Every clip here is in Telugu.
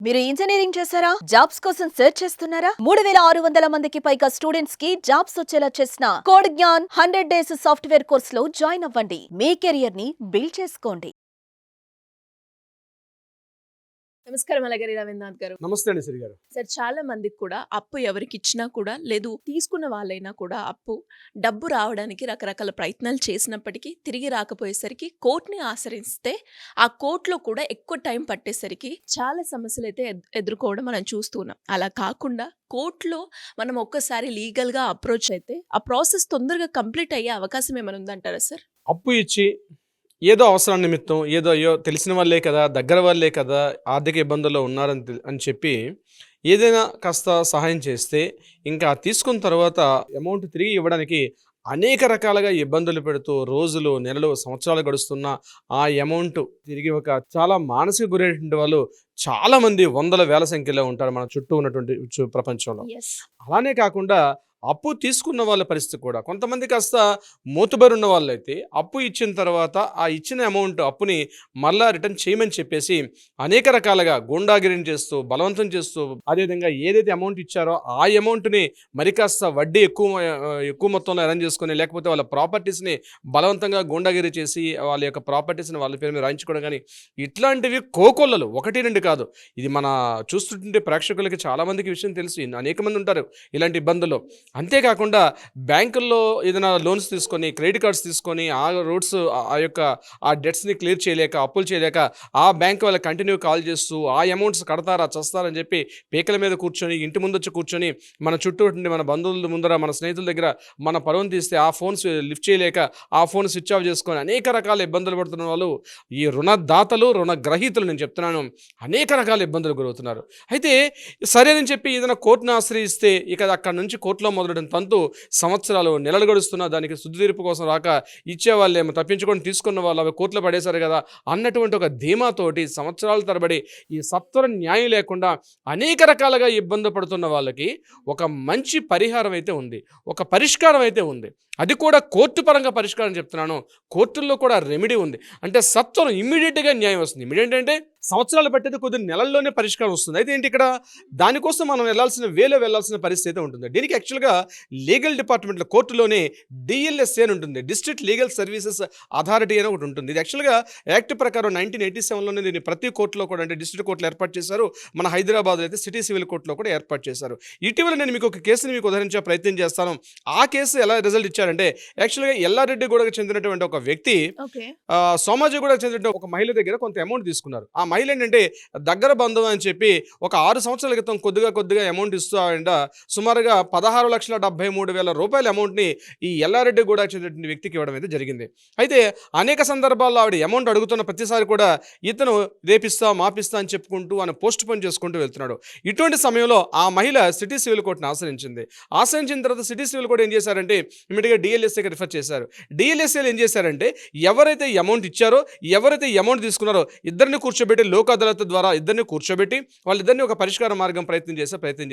మీరు ఇంజనీరింగ్ చేశారా? జాబ్స్ కోసం సెర్చ్ చేస్తున్నారా? 3600 మందికి పైగా స్టూడెంట్స్ కి జాబ్స్ వచ్చేలా చేసిన code Gyan 100 days software course లో జాయిన్ అవ్వండి. మీ కెరియర్ ని బిల్డ్ చేసుకోండి. నమస్కారం అలాగరి రవీంద్రనాథ్ గారు. నమస్తే అండి శ్రీ గారు. సార్, చాలా మందికి కూడా అప్పు ఎవరికి ఇచ్చినా కూడా లేదు తీసుకున్న వాళ్ళైనా కూడా అప్పు డబ్బు రావడానికి రకరకాల ప్రయత్నాలు చేసినప్పటికీ తిరిగి రాకపోయేసరికి కోర్టుని ఆశ్రయిస్తే ఆ కోర్టులో కూడా ఎక్కువ టైం పట్టేసరికి చాలా సమస్యలు అయితే ఎదుర్కోవడం మనం చూస్తున్నాం. అలా కాకుండా కోర్టులో మనం ఒక్కసారి లీగల్గా అప్రోచ్ అయితే ఆ ప్రాసెస్ తొందరగా కంప్లీట్ అయ్యే అవకాశం ఏమైనా ఉందంటారా సార్? అప్పు ఇచ్చి ఏదో అవసరం నిమిత్తం అయ్యో తెలిసిన వాళ్ళే కదా, దగ్గర వాళ్ళే కదా, ఆర్థిక ఇబ్బందుల్లో ఉన్నారని అని చెప్పి ఏదైనా కాస్త సహాయం చేస్తే ఇంకా తీసుకున్న తర్వాత అమౌంట్ తిరిగి ఇవ్వడానికి అనేక రకాలుగా ఇబ్బందులు పెడుతూ రోజులు, నెలలు, సంవత్సరాలు గడుస్తున్న ఆ అమౌంట్ తిరిగి చాలా మానసిక గురైనటువంటి వాళ్ళు చాలామంది వందల వేల సంఖ్యలో ఉంటారు మన చుట్టూ ఉన్నటువంటి ప్రపంచంలో. అలానే కాకుండా అప్పు తీసుకున్న వాళ్ళ పరిస్థితి కూడా కొంతమంది కాస్త మూతుబరి ఉన్న వాళ్ళైతే అప్పు ఇచ్చిన తర్వాత ఆ ఇచ్చిన అమౌంట్ అప్పుని మళ్ళా రిటర్న్ చేయమని చెప్పేసి అనేక రకాలుగా గూండాగిరిని చేస్తూ బలవంతం చేస్తూ అదేవిధంగా ఏదైతే అమౌంట్ ఇచ్చారో ఆ అమౌంట్ని మరి కాస్త వడ్డీ ఎక్కువ మొత్తంలో అరేంజ్ చేసుకొని లేకపోతే వాళ్ళ ప్రాపర్టీస్ని బలవంతంగా గూండాగిరి చేసి వాళ్ళ యొక్క ప్రాపర్టీస్ని వాళ్ళ పేరు మీద రాయించుకోవడం కానీ ఇట్లాంటివి కోకొల్లలు ఒకటి రెండు కాదు. ఇది మన చూస్తుంటే ప్రేక్షకులకి చాలామందికి విషయం తెలుసు, అనేక మంది ఉంటారు ఇలాంటి ఇబ్బందులు. అంతేకాకుండా బ్యాంకుల్లో ఏదైనా లోన్స్ తీసుకొని క్రెడిట్ కార్డ్స్ తీసుకొని ఆ రూట్స్ ఆ డెట్స్ని క్లియర్ చేయలేక అప్పులు చేయలేక ఆ బ్యాంక్ వాళ్ళకి కంటిన్యూ కాల్ చేస్తూ ఆ అమౌంట్స్ కడతారా చస్తారని చెప్పి పీకల మీద కూర్చొని ఇంటి ముందు వచ్చి కూర్చొని మన చుట్టూ మన బంధువుల ముందర మన స్నేహితుల దగ్గర మన పరువును తీస్తే ఆ ఫోన్స్ లిఫ్ట్ చేయలేక ఆ ఫోన్ స్విచ్ ఆఫ్ చేసుకొని అనేక రకాల ఇబ్బందులు పడుతున్న వాళ్ళు ఈ రుణదాతలు రుణగ్రహీతలు నేను చెప్తున్నాను అనేక రకాల ఇబ్బందులు గురవుతున్నారు. అయితే సరేనని చెప్పి ఏదైనా కోర్టును ఆశ్రయిస్తే ఇక అక్కడ నుంచి కోర్టులో మొదలైన తంతు సంవత్సరాలు నెలలు గడుస్తున్నా దానికి శుద్ధి తీర్పు కోసం రాక ఇచ్చేవాళ్ళేమో తప్పించుకొని తీసుకున్న వాళ్ళు అవి కోర్టులో పడేశారు కదా అన్నటువంటి ఒక ధీమాతోటి సంవత్సరాల తరబడి ఈ సత్వర న్యాయం లేకుండా అనేక రకాలుగా ఇబ్బంది పడుతున్న వాళ్ళకి ఒక మంచి పరిహారం అయితే ఉంది, ఒక పరిష్కారం అయితే ఉంది. అది కూడా కోర్టు పరంగా పరిష్కారం చెప్తున్నాను. కోర్టుల్లో కూడా రెమెడీ ఉంది. అంటే సత్వరం ఇమ్మీడియట్గా న్యాయం వస్తుంది. ఇమ్మీడియట్ అంటే సంవత్సరాలు పట్టేది కొద్ది నెలల్లోనే పరిష్కారం వస్తుంది. అయితే ఏంటి ఇక్కడ దానికోసం మనం వెళ్ళాల్సిన పరిస్థితి ఉంటుంది. దీనికి యాక్చువల్గా లీగల్ డిపార్ట్మెంట్లో కోర్టులోనే డిఎల్ఎస్ఏ అని ఉంటుంది, డిస్ట్రిక్ట్ లీగల్ సర్వీసెస్ అథారిటీ అని ఒకటి ఉంటుంది. ఇది యాక్చువల్గా యాక్ట్ ప్రకారం 1987లోనే దీన్ని ప్రతి కోర్టులో కూడా అంటే డిస్ట్రిక్ట్ కోర్టులో ఏర్పాటు చేశారు. మన హైదరాబాద్లో అయితే సిటీ సివిల్ కోర్టులో కూడా ఏర్పాటు చేశారు. ఇటీవల నేను మీకు ఒక కేసుని మీకు ఉదహరించే ప్రయత్నం చేస్తాను. ఆ కేసు ఎలా రిజల్ట్ ఇచ్చారంటే యాక్చువల్గా ఎల్లారెడ్డిగూడకు చెందినటువంటి ఒక వ్యక్తి సోమాజిగూడకు చెందిన ఒక మహిళ దగ్గర కొంత అమౌంట్ తీసుకున్నారు. ఆ మహిళ ఏంటంటే దగ్గర బంధువు అని చెప్పి ఒక 6 సంవత్సరాల క్రితం కొద్దిగా అమౌంట్ ఇస్తూ ఆయన సుమారుగా 16,73,000 రూపాయల అమౌంట్ని ఈ ఎల్లారెడ్డిగూడ చెందినటువంటి వ్యక్తికి ఇవ్వడం అయితే జరిగింది. అయితే అనేక సందర్భాల్లో ఆవిడ అమౌంట్ అడుగుతున్న ప్రతిసారి కూడా ఇతను రేపిస్తా మాపిస్తా అని చెప్పుకుంటూ ఆయన పోస్ట్ పోన్ చేసుకుంటూ వెళ్తున్నాడు. ఇటువంటి సమయంలో ఆ మహిళ సిటీ సివిల్ కోర్టును ఆశ్రయించిన తర్వాత సిటీ సివిల్ కోర్టు ఏం చేశారంటే ఇమీడియట్గా డిఎల్ఎస్ఏకి రిఫర్ చేశారు. డిఎల్ఎస్ఏలు ఏం చేశారంటే ఎవరైతే అమౌంట్ ఇచ్చారో ఎవరైతే అమౌంట్ తీసుకున్నారో ఇద్దరిని కూర్చోబెట్టి లోక్ అదాలత్ ద్వారా ఇద్దరిని కూర్చోబెట్టి వాళ్ళిద్దరిని ఒక పరిష్కార మార్గం ప్రయత్నం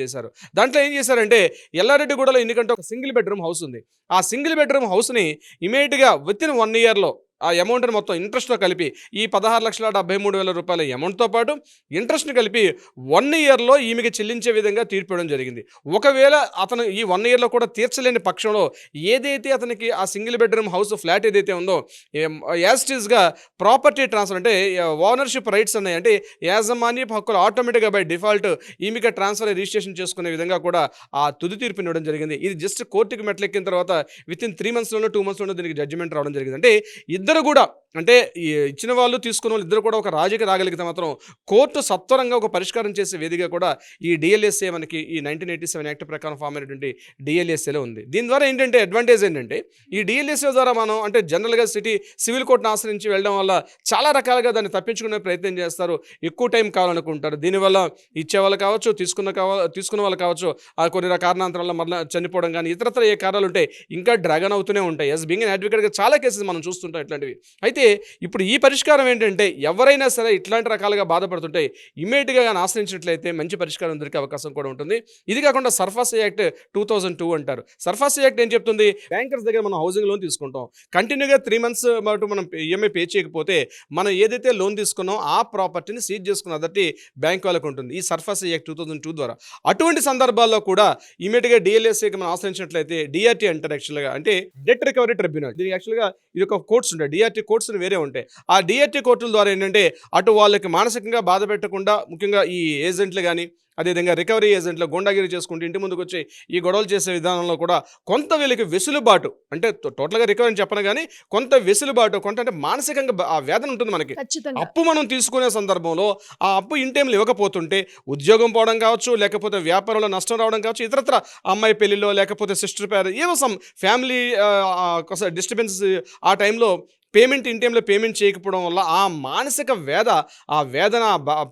చేశారు. దాంట్లో ఏం చేశారంటే ఎల్లారెడ్డిగూడలో ఎందుకంటే ఒక సింగిల్ బెడ్రూమ్ హౌస్ ఉంది. ఆ సింగిల్ బెడ్రూమ్ హౌస్ని ఇమీడియట్గా విత్ ఇన్ 1 ఇయర్లో ఆ అమౌంట్ని మొత్తం ఇంట్రెస్ట్తో కలిపి ఈ 16,73,000 రూపాయల అమౌంట్తో పాటు ఇంట్రెస్ట్ని కలిపి 1 ఇయర్లో ఈమెకి చెల్లించే విధంగా తీర్పు ఇవ్వడం జరిగింది. ఒకవేళ అతను ఈ 1 ఇయర్లో కూడా తీర్చలేని పక్షంలో ఏదైతే అతనికి ఆ సింగిల్ బెడ్రూమ్ హౌస్ ఫ్లాట్ ఏదైతే ఉందో యాస్టీస్గా ప్రాపర్టీ ట్రాన్స్ఫర్ అంటే ఓనర్షిప్ రైట్స్ ఉన్నాయి, అంటే యాజమాన్య హక్కులు ఆటోమేటిక్గా బై డిఫాల్ట్ ఈమెకి ట్రాన్స్ఫర్ రిజిస్ట్రేషన్ చేసుకునే విధంగా కూడా ఆ తుది తీర్పుని ఇవ్వడం జరిగింది. ఇది జస్ట్ కోర్టుకి మెట్లెక్కిన తర్వాత విత్ ఇన్ 3 మంత్స్లోనో 2 మంత్స్లోనో దీనికి జడ్జిమెంట్ రావడం జరిగింది. అంటే ఇద్దరు కూడా అంటే ఇచ్చిన వాళ్ళు తీసుకున్న వాళ్ళు ఇద్దరు కూడా ఒక రాజీకి రాగలిగితే మాత్రం కోర్టు సత్వరంగా ఒక పరిష్కారం చేసే వేదికగా కూడా ఈ డిఎల్ఎస్ఏ మనకి ఈ 1987 యాక్ట్ ప్రకారం ఫామ్ అయినటువంటి డిఎల్ఎస్ఏలో ఉంది. దీని ద్వారా ఏంటంటే అడ్వాంటేజ్ ఏంటంటే ఈ డిఎల్ఎస్ఏ ద్వారా మనం అంటే జనరల్గా సివిల్ కోర్టును ఆశ్రయించి వెళ్ళడం వల్ల చాలా రకాలుగా దాన్ని తప్పించుకునే ప్రయత్నం చేస్తారు, ఎక్కువ టైం కావాలనుకుంటారు. దీనివల్ల ఇచ్చే వాళ్ళు కావచ్చు, తీసుకున్న వాళ్ళు కావచ్చు, కొన్ని కారణాంతరాల మళ్ళీ చనిపోవడం కానీ ఇతరత్ర ఏ కారణాలు ఉంటాయి ఇంకా డ్రాగన్ అవుతూనే ఉంటాయి. యాజ్ బీయింగ్ అన్ అడ్వకేట్గా చాలా కేసెస్ మనం చూస్తుంటాం ఇట్లాంటివి. అయితే ఇప్పుడు ఈ పరిష్కారం ఏంటంటే ఎవరైనా సరే ఇట్లాంటి రకాలుగా బాధపడుతుంటే ఇమీడియట్గా కానీ ఆశ్రయించినట్లయితే మంచి పరిష్కారం దొరికే అవకాశం కూడా ఉంటుంది. ఇది కాకుండా సర్ఫాసీ యాక్ట్ 2002 అంటారు. సర్ఫాసీ యాక్ట్ ఏం చెప్తుంది, బ్యాంకర్స్ దగ్గర మనం హౌసింగ్ లోన్ తీసుకుంటాం, కంటిన్యూగా 3 months పాటు మనం ఈఎంఐ పే చేయకపోతే మనం ఏదైతే లోన్ తీసుకున్నాం ఆ ప్రాపర్టీని సీజ్ చేసుకున్న అదటి బ్యాంక్ వాళ్ళకు ఉంటుంది ఈ సర్ఫాసీ యాక్ట్ 2002 ద్వారా. అటువంటి సందర్భాల్లో కూడా ఇమీడియట్గా డిఎల్ఎస్ఏకి మనం ఆశ్రయించినట్లయితే డిఆర్టీ అంటారు యాక్చువల్గా, అంటే డెట్ రికవరీ ట్రిబ్యునల్. దీనికి యాక్చువల్గా ఇది ఒక కోర్ట్స్ ఉంటాయి, డిఆర్టీ కోర్ట్స్ వేరే ఉంటాయి. ఆ డిఆర్టీ కోర్టుల ద్వారా ఏంటంటే అటు వాళ్ళకి మానసికంగా బాధ పెట్టకుండా, ముఖ్యంగా ఈ ఏజెంట్లు కానీ అదేవిధంగా రికవరీ ఏజెంట్లు గుండాగిరి చేసుకుంటూ ఇంటి ముందుకు వచ్చి ఈ గొడవలు చేసే విధానంలో కూడా కొంత వీళ్ళకి వెసులుబాటు, అంటే టోటల్గా రికవరీ అని చెప్పను కానీ కొంత వెసులుబాటు, కొంత అంటే మానసికంగా ఆ వేదన ఉంటుంది మనకి. ఖచ్చితంగా అప్పు మనం తీసుకునే సందర్భంలో ఆ అప్పు ఇంటేంలు ఇవ్వకపోతుంటే ఉద్యోగం పోవడం కావచ్చు, లేకపోతే వ్యాపారంలో నష్టం రావడం కావచ్చు, ఇతరత్ర అమ్మాయి పెళ్లిలో లేకపోతే సిస్టర్ పేరు ఏవో సమ్ ఫ్యామిలీ డిస్టర్బెన్స్ ఆ టైంలో పేమెంట్ ఇన్ టైంలో పేమెంట్ చేయకపోవడం వల్ల ఆ మానసిక ఆ వేదన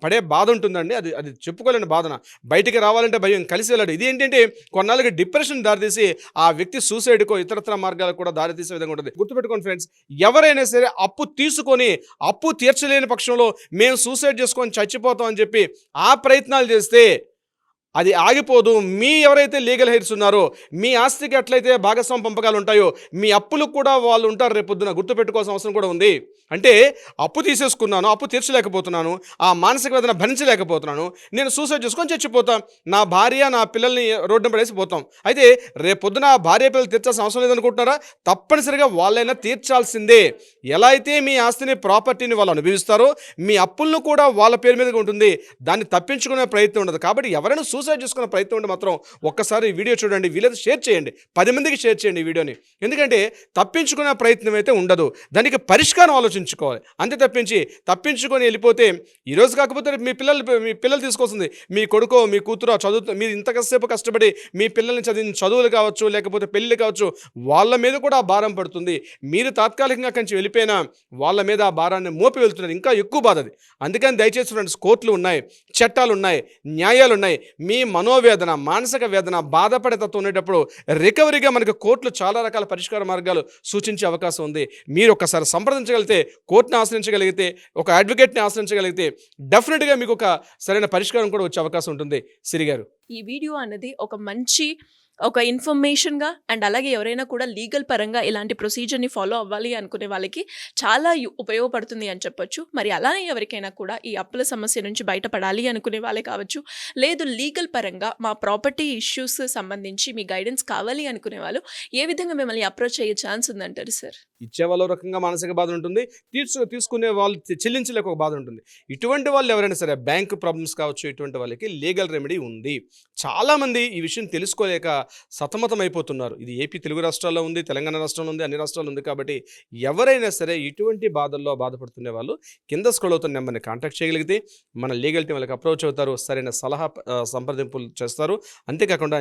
పడే బాధ ఉంటుందండి. అది చెప్పుకోలేని బాధన, బయటికి రావాలంటే భయం, కలిసి వెళ్ళాడు. ఇది ఏంటంటే కొన్నాళ్ళకి డిప్రెషన్ దారితీసి ఆ వ్యక్తి సూసైడ్కో ఇతరత్ర మార్గాలకు కూడా దారితీసే విధంగా ఉంటుంది. గుర్తుపెట్టుకోండి ఫ్రెండ్స్, ఎవరైనా సరే అప్పు తీసుకొని అప్పు తీర్చలేని పక్షంలో మేము సూసైడ్ చేసుకొని చచ్చిపోతాం అని చెప్పి ఆ ప్రయత్నాలు చేస్తే అది ఆగిపోదు. మీ ఎవరైతే లీగల్ హెయిర్స్ ఉన్నారో, మీ ఆస్తికి ఎట్లయితే భాగస్వామ్య పంపకాలు ఉంటాయో మీ అప్పులకు కూడా వాళ్ళు ఉంటారు రేపొద్దున. గుర్తుపెట్టుకోవాల్సిన అవసరం కూడా ఉంది. అంటే అప్పు తీసేసుకున్నాను, అప్పు తీర్చలేకపోతున్నాను, ఆ మానసిక వేదన భరించలేకపోతున్నాను, నేను సూసైడ్ చేసుకొని చచ్చిపోతాం, నా భార్య నా పిల్లల్ని రోడ్డు పడేసి పోతాం. అయితే రేపొద్దున ఆ భార్య పిల్లలు తీర్చాల్సిన అవసరం లేదనుకుంటున్నారా? తప్పనిసరిగా వాళ్ళైనా తీర్చాల్సిందే. ఎలా అయితే మీ ఆస్తిని ప్రాపర్టీని వాళ్ళు అనుభవిస్తారో మీ అప్పులను కూడా వాళ్ళ పేరు మీదగా ఉంటుంది. దాన్ని తప్పించుకునే ప్రయత్నం ఉండదు. కాబట్టి ఎవరైనా సూసైడ్ చేసుకునే ప్రయత్నం ఉంటే మాత్రం ఒక్కసారి ఈ వీడియో చూడండి, వీలైతే షేర్ చేయండి, 10 మందికి షేర్ చేయండి ఈ వీడియోని. ఎందుకంటే తప్పించుకునే ప్రయత్నం అయితే ఉండదు, దానికి పరిష్కారం ఆలోచించుకోవాలి. అంతే తప్పించి తప్పించుకొని వెళ్ళిపోతే ఈరోజు కాకపోతే మీ పిల్లలు తీసుకోవాల్సింది, మీ కొడుకో మీ కూతురో చదువు, మీరు ఇంతసేపు కష్టపడి మీ పిల్లల్ని చదువులు కావచ్చు, లేకపోతే పెళ్ళిళ్ళు కావచ్చు, వాళ్ళ మీద కూడా ఆ భారం పడుతుంది. మీరు తాత్కాలికంగా కొంచెం వెళ్ళిపోయినా వాళ్ళ మీద ఆ భారాన్ని మోపి వెళ్తున్నారు, ఇంకా ఎక్కువ బాధ అది. అందుకని దయచేసి ఫ్రెండ్స్, కోర్టులు ఉన్నాయి, చట్టాలు ఉన్నాయి, న్యాయాలు ఉన్నాయి. మీ మనోవేదన, మానసిక వేదన, బాధపడే తత్వం ఉండేటప్పుడు రికవరీగా మనకు కోర్టులు చాలా రకాల పరిష్కార మార్గాలు సూచించే అవకాశం ఉంది. మీరు ఒకసారి సంప్రదించగలిగితే, కోర్టుని ఆశ్రయించగలిగితే, ఒక అడ్వకేట్ని ఆశ్రయించగలిగితే డెఫినెట్గా మీకు ఒక సరైన పరిష్కారం కూడా వచ్చే అవకాశం ఉంటుంది. సిరి గారు, ఈ వీడియో అనేది ఒక ఇన్ఫర్మేషన్గా అండ్ అలాగే ఎవరైనా కూడా లీగల్ పరంగా ఇలాంటి ప్రొసీజర్ని ఫాలో అవ్వాలి అనుకునే వాళ్ళకి చాలా ఉపయోగపడుతుంది అని చెప్పొచ్చు. మరి అలానే ఎవరికైనా కూడా ఈ అప్పుల సమస్య నుంచి బయటపడాలి అనుకునే వాళ్ళే కావచ్చు, లేదు లీగల్ పరంగా మా ప్రాపర్టీ ఇష్యూస్ సంబంధించి మీ గైడెన్స్ కావాలి అనుకునే వాళ్ళు ఏ విధంగా మిమ్మల్ని అప్రోచ్ అయ్యే ఛాన్స్ ఉందంటారు సార్? ఇచ్చే వాళ్ళు రకంగా మానసిక బాధ ఉంటుంది, తీసుకునే వాళ్ళు చెల్లించలేక ఒక బాధ ఉంటుంది. ఇటువంటి వాళ్ళు ఎవరైనా సరే, బ్యాంక్ ప్రాబ్లమ్స్ కావచ్చు, ఇటువంటి వాళ్ళకి లీగల్ రెమెడీ ఉంది. చాలామంది ఈ విషయం తెలుసుకోలేక సతమతం అయిపోతున్నారు. ఇది ఏపీ తెలుగు రాష్ట్రాల్లో ఉంది, తెలంగాణ రాష్ట్రంలో ఉంది, అన్ని రాష్ట్రాల్లో ఉంది. కాబట్టి ఎవరైనా సరే ఇటువంటి బాధల్లో బాధపడుతున్న వాళ్ళు కింద స్క్రోల్ అవుతున్న నెంబర్ని కాంటాక్ట్ చేయగలిగితే మన లీగల్ టీం వాళ్ళకి అప్రోచ్ అవుతారు, సరైన సలహా సంప్రదింపులు చేస్తారు. అంతేకాకుండా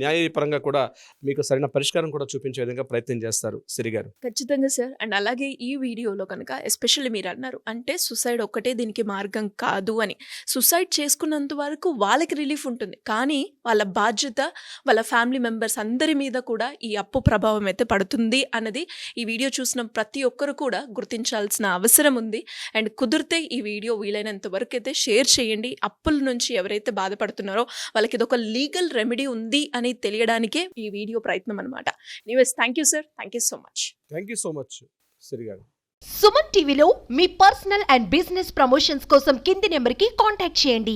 న్యాయపరంగా కూడా మీకు సరైన పరిష్కారం కూడా చూపించే విధంగా ప్రయత్నం చేస్తారు. సిరి గారు, ఖచ్చితంగా సార్. అండ్ అలాగే ఈ వీడియోలో కనుక ఎస్పెషల్లీ మీరు అన్నారు అంటే సుసైడ్ ఒక్కటే దీనికి మార్గం కాదు అని. సుసైడ్ చేసుకున్నంత వరకు వాళ్ళకి రిలీఫ్ ఉంటుంది, కానీ వాళ్ళ బాధ్యత వాళ్ళ ఫ్యామిలీ మెంబర్స్ అందరి మీద కూడా ఈ అప్పు ప్రభావం అయితే పడుతుంది అన్నది ఈ వీడియో చూసిన ప్రతి ఒక్కరు కూడా గుర్తించాల్సిన అవసరం ఉంది. అండ్ కుదిరితే ఈ వీడియో వీలైనంత వరకు అయితే షేర్ చేయండి. అప్పుల నుంచి ఎవరైతే బాధపడుతున్నారో వాళ్ళకి ఇది ఒక లీగల్ రెమెడీ ఉంది అని తెలియడానికే ఈ వీడియో ప్రయత్నం అనమాట. Anyways, thank you sir, thank you so much. Thank you so much Siri garu. Suman టీవీలో మీ పర్సనల్ అండ్ బిజినెస్ ప్రమోషన్స్ కోసం కింది నెంబర్కి కాంటాక్ట్ చేయండి.